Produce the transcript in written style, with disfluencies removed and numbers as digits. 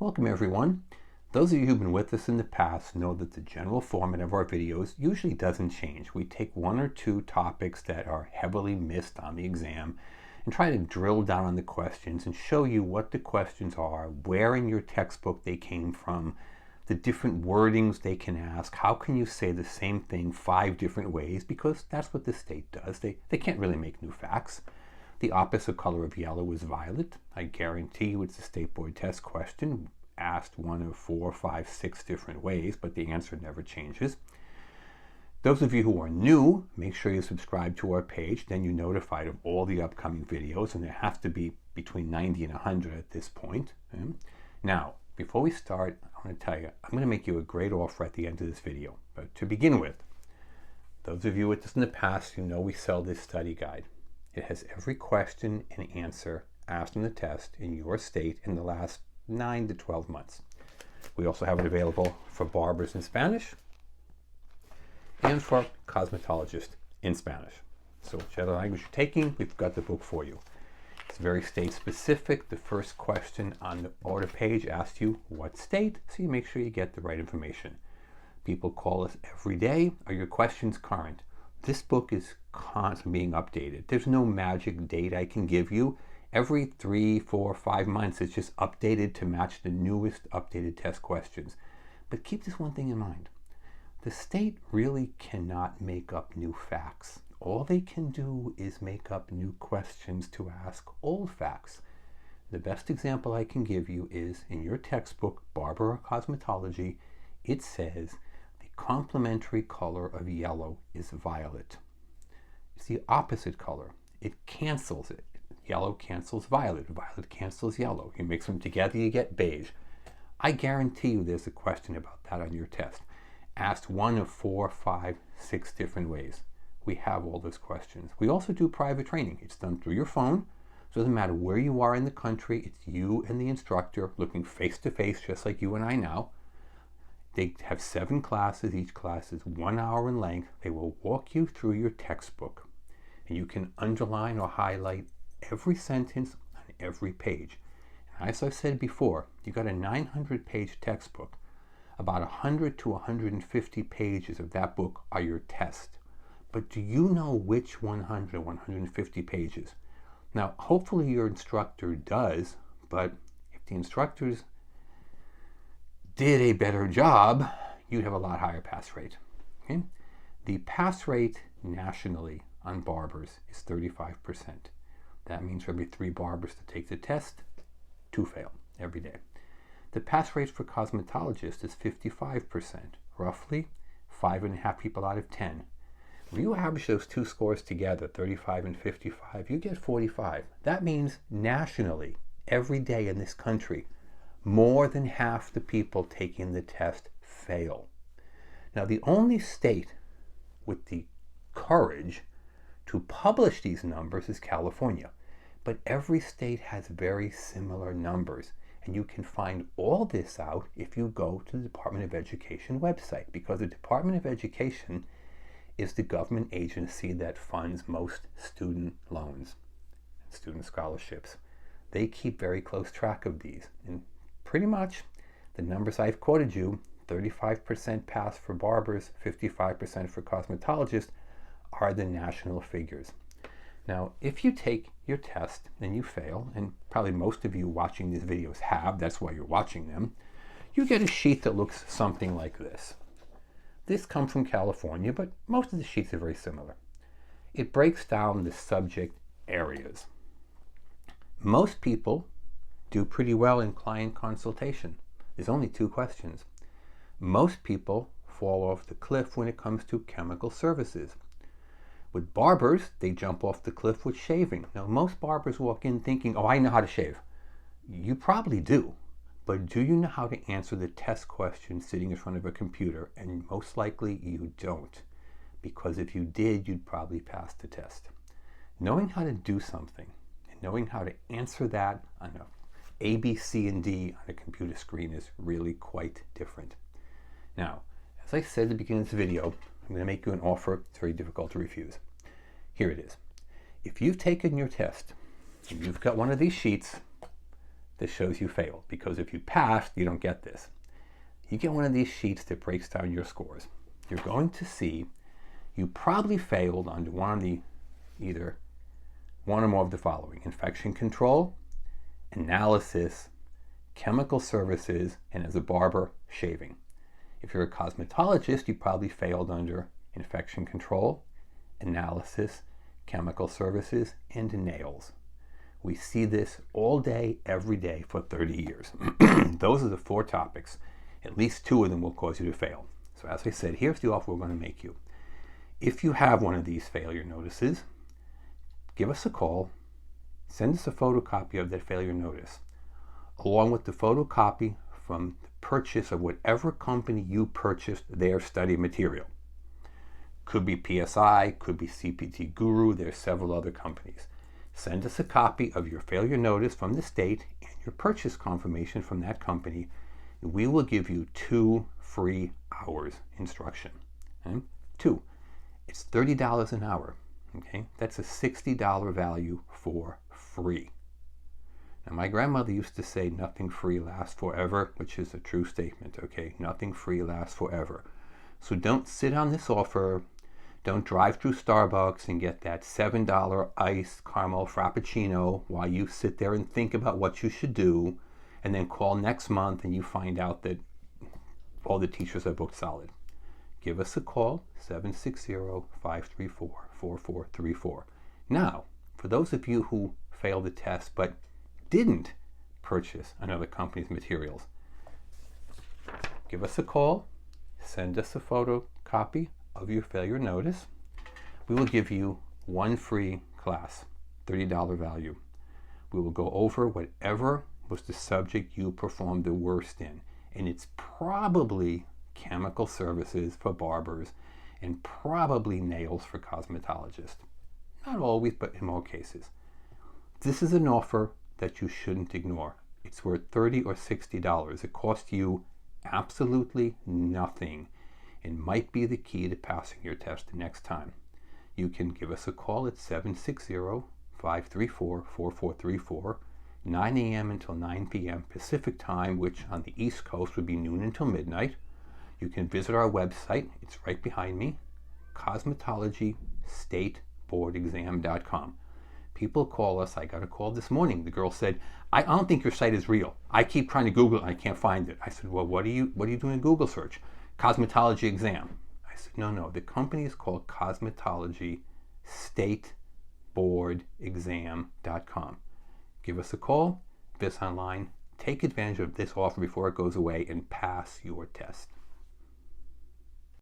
Welcome everyone. Those of you who've been with us in the past know that the general format of our videos usually doesn't change. We take one or two topics that are heavily missed on the exam and try to drill down on the questions and show you what the questions are, where in your textbook they came from, the different wordings they can ask. How can you say the same thing 5 different ways? Because that's what the state does. They can't really make new facts. The opposite color of yellow is violet. I guarantee you it's a state board test question asked 1 of 4, 5, 6 different ways, but the answer never changes. Those of you who are new, make sure you subscribe to our page, then you're notified of all the upcoming videos, and there have to be between 90 and 100 at this point. Now, before we start, I want to tell you, I'm going to make you a great offer at the end of this video. But to begin with, those of you with us in the past, you know we sell this study guide. It has every question and answer asked in the test in your state in the last 9 to 12 months. We also have it available for barbers in Spanish and for cosmetologists in Spanish. So whichever language you're taking, we've got the book for you. It's very state specific. The first question on the order page asks you what state, so you make sure you get the right information. People call us every day. Are your questions current? This book is constantly being updated. There's no magic date I can give you. Every 3, 4, 5 months, it's just updated to match the newest updated test questions. But keep this one thing in mind. The state really cannot make up new facts. All they can do is make up new questions to ask old facts. The best example I can give you is in your textbook, Barber or Cosmetology, it says the complementary color of yellow is violet. It's the opposite color. It cancels it. Yellow cancels violet. Violet cancels yellow. You mix them together, you get beige. I guarantee you there's a question about that on your test. Asked 1 of 4, 5, 6 different ways. We have all those questions. We also do private training. It's done through your phone. So it doesn't matter where you are in the country. It's you and the instructor looking face to face, just like you and I now. They have 7 classes. Each class is 1 hour in length. They will walk you through your textbook. And you can underline or highlight every sentence on every page. And as I've said before, you got a 900-page textbook. About 100 to 150 pages of that book are your test. But do you know which 100 or 150 pages? Now, hopefully your instructor does, but if the instructors did a better job, you'd have a lot higher pass rate. Okay? The pass rate nationally on barbers is 35%. That means for every 3 barbers to take the test, 2 fail every day. The pass rate for cosmetologists is 55%, roughly 5.5 people out of 10. When you average those 2 scores together, 35 and 55, you get 45. That means nationally, every day in this country, more than half the people taking the test fail. Now, the only state with the courage to publish these numbers is California. But every state has very similar numbers. And you can find all this out if you go to the Department of Education website, because the Department of Education is the government agency that funds most student loans and student scholarships. They keep very close track of these. And pretty much the numbers I've quoted you, 35% pass for barbers, 55% for cosmetologists, are the national figures. Now, if you take your test and you fail, and probably most of you watching these videos have, that's why you're watching them, you get a sheet that looks something like this. This comes from California, but most of the sheets are very similar. It breaks down the subject areas. Most people do pretty well in client consultation. There's only 2 questions. Most people fall off the cliff when it comes to chemical services. With barbers, they jump off the cliff with shaving. Now, most barbers walk in thinking, oh, I know how to shave. You probably do, but do you know how to answer the test question sitting in front of a computer? And most likely you don't, because if you did, you'd probably pass the test. Knowing how to do something and knowing how to answer that on A, B, C, and D on a computer screen is really quite different. Now, as I said at the beginning of this video, I'm going to make you an offer it's very difficult to refuse. Here it is. If you've taken your test and you've got one of these sheets, this shows you failed, because if you passed, you don't get this. You get one of these sheets that breaks down your scores. You're going to see you probably failed under either one or more of the following: infection control, analysis, chemical services, and as a barber, shaving. If you're a cosmetologist, you probably failed under infection control, analysis, chemical services, and nails. We see this all day, every day for 30 years. Those are the 4 topics. At least 2 of them will cause you to fail. So as I said, here's the offer we're going to make you. If you have one of these failure notices, give us a call, send us a photocopy of that failure notice, along with the photocopy from the purchase of whatever company you purchased their study material. Could be PSI, could be CPT Guru, there's several other companies. Send us a copy of your failure notice from the state and your purchase confirmation from that company. We will give you 2 free hours instruction. Okay? 2. It's $30 an hour. Okay? That's a $60 value for free. Now, my grandmother used to say, nothing free lasts forever, which is a true statement. Okay? Nothing free lasts forever. So don't sit on this offer. Don't drive through Starbucks and get that $7 iced caramel Frappuccino while you sit there and think about what you should do, and then call next month and you find out that all the teachers are booked solid. Give us a call, 760-534-4434. Now, for those of you who failed the test but didn't purchase another company's materials, give us a call, send us a photocopy of your failure notice. We will give you 1 free class, $30 value. We will go over whatever was the subject you performed the worst in, and it's probably chemical services for barbers and probably nails for cosmetologists. Not always, but in more cases. This is an offer that you shouldn't ignore. It's worth $30 or $60. It costs you absolutely nothing and might be the key to passing your test the next time. You can give us a call at 760-534-4434, 9 a.m. until 9 p.m. Pacific time, which on the East Coast would be noon until midnight. You can visit our website. It's right behind me, cosmetologystateboardexam.com. People call us. I got a call this morning. The girl said, I don't think your site is real. I keep trying to Google it and I can't find it. I said, well, what are you doing a Google search? Cosmetology exam. I said, no, the company is called cosmetologystateboardexam.com. Give us a call, visit online, take advantage of this offer before it goes away, and pass your test.